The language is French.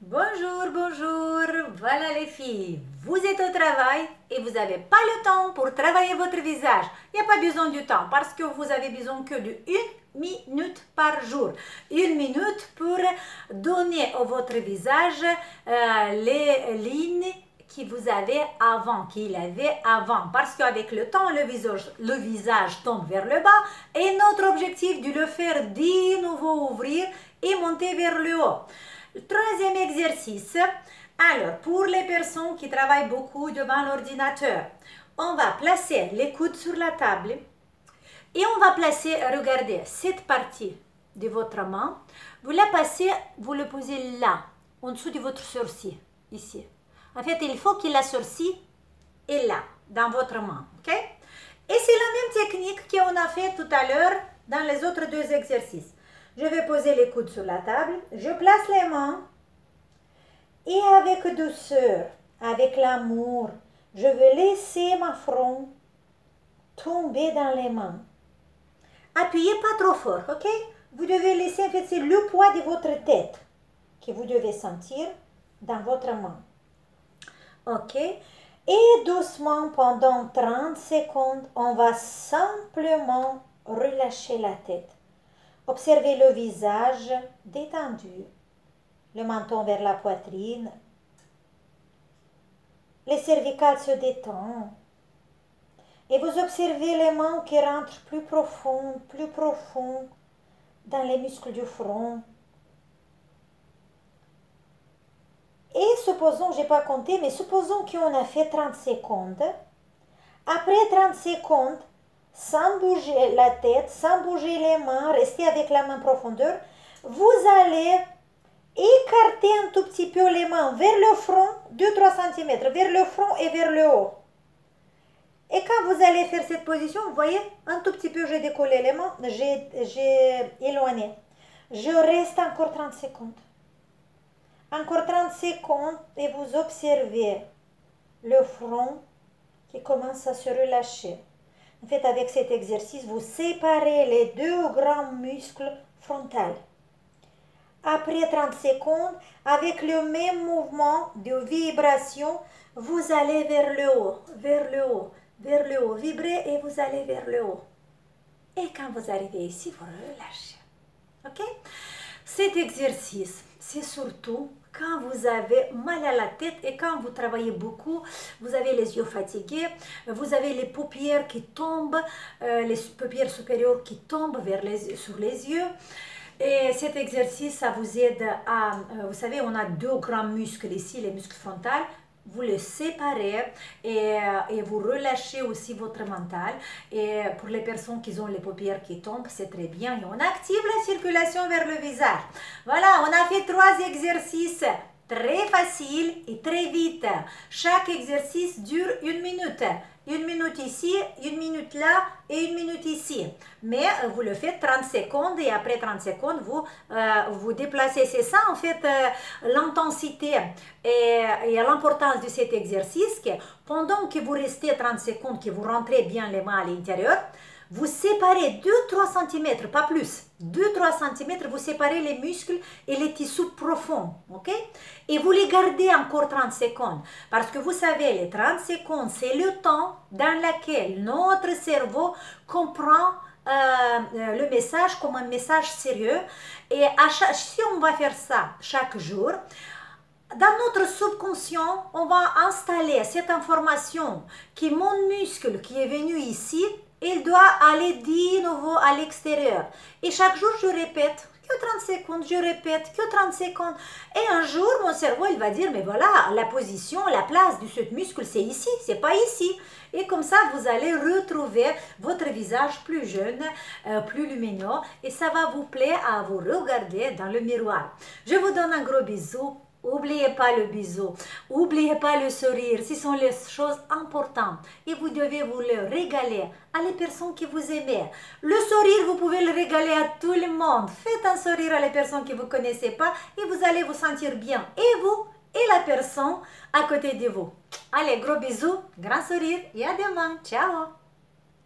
Bonjour, bonjour, voilà les filles, vous êtes au travail et vous n'avez pas le temps pour travailler votre visage. Il n'y a pas besoin du temps parce que vous avez besoin que de 1 minute par jour. 1 minute pour donner à votre visage les lignes que vous avez avant, qu'il avait avant. Parce qu'avec le temps, le visage tombe vers le bas et notre objectif de le faire de nouveau ouvrir et monter vers le haut. Le troisième exercice, alors pour les personnes qui travaillent beaucoup devant l'ordinateur, on va placer les coudes sur la table et on va placer, regardez, cette partie de votre main, vous la passez, vous le posez là, en dessous de votre sourcil, ici. En fait, il faut que la sourcil est là, dans votre main, ok? Et c'est la même technique qu'on a fait tout à l'heure dans les autres deux exercices. Je vais poser les coudes sur la table, je place les mains et avec douceur, avec l'amour, je vais laisser ma front tomber dans les mains. Appuyez pas trop fort, ok? Vous devez laisser, en fait, c'est le poids de votre tête que vous devez sentir dans votre main. Ok? Et doucement, pendant 30 secondes, on va simplement relâcher la tête. Observez le visage détendu, le menton vers la poitrine, les cervicales se détendent. Et vous observez les mains qui rentrent plus profond dans les muscles du front. Et supposons, je n'ai pas compté, mais supposons qu'on a fait 30 secondes. Après 30 secondes, sans bouger la tête, sans bouger les mains, restez avec la main profondeur, vous allez écarter un tout petit peu les mains vers le front, 2-3 cm, vers le front et vers le haut. Et quand vous allez faire cette position, vous voyez, un tout petit peu, j'ai décollé les mains, j'ai éloigné. Je reste encore 30 secondes. Encore 30 secondes et vous observez le front qui commence à se relâcher. En fait, avec cet exercice, vous séparez les deux grands muscles frontaux. Après 30 secondes, avec le même mouvement de vibration, vous allez vers le haut, vers le haut, vers le haut. Vibrez et vous allez vers le haut. Et quand vous arrivez ici, vous relâchez. Ok? Cet exercice, c'est surtout quand vous avez mal à la tête et quand vous travaillez beaucoup, vous avez les yeux fatigués, vous avez les paupières qui tombent, les paupières supérieures qui tombent sur les yeux. Et cet exercice, ça vous aide à, vous savez, on a deux grands muscles ici, les muscles frontaux. Vous les séparez et vous relâchez aussi votre mental. Et pour les personnes qui ont les paupières qui tombent, c'est très bien. Et on active la circulation vers le visage. Voilà, on a fait 3 exercices très faciles et très vite. Chaque exercice dure 1 minute. 1 minute ici, 1 minute là et 1 minute ici. Mais vous le faites 30 secondes et après 30 secondes, vous déplacez. C'est ça en fait l'intensité et l'importance de cet exercice. Que pendant que vous restez 30 secondes, que vous rentrez bien les mains à l'intérieur, vous séparez 2-3 cm, pas plus. 2-3 cm, vous séparez les muscles et les tissus profonds, ok? Et vous les gardez encore 30 secondes. Parce que vous savez, les 30 secondes, c'est le temps dans lequel notre cerveau comprend le message comme un message sérieux. Et si on va faire ça chaque jour, dans notre subconscient, on va installer cette information que mon muscle qui est venu ici, il doit aller de nouveau à l'extérieur. Et chaque jour, je répète que 30 secondes, je répète que 30 secondes. Et un jour, mon cerveau, il va dire, mais voilà, la position, la place de ce muscle, c'est ici, c'est pas ici. Et comme ça, vous allez retrouver votre visage plus jeune, plus lumineux. Et ça va vous plaire à vous regarder dans le miroir. Je vous donne un gros bisou. N'oubliez pas le bisou, n'oubliez pas le sourire, ce sont les choses importantes et vous devez vous le régaler à les personnes que vous aimez. Le sourire, vous pouvez le régaler à tout le monde. Faites un sourire à les personnes que vous ne connaissez pas et vous allez vous sentir bien, et vous et la personne à côté de vous. Allez, gros bisous, grand sourire et à demain. Ciao!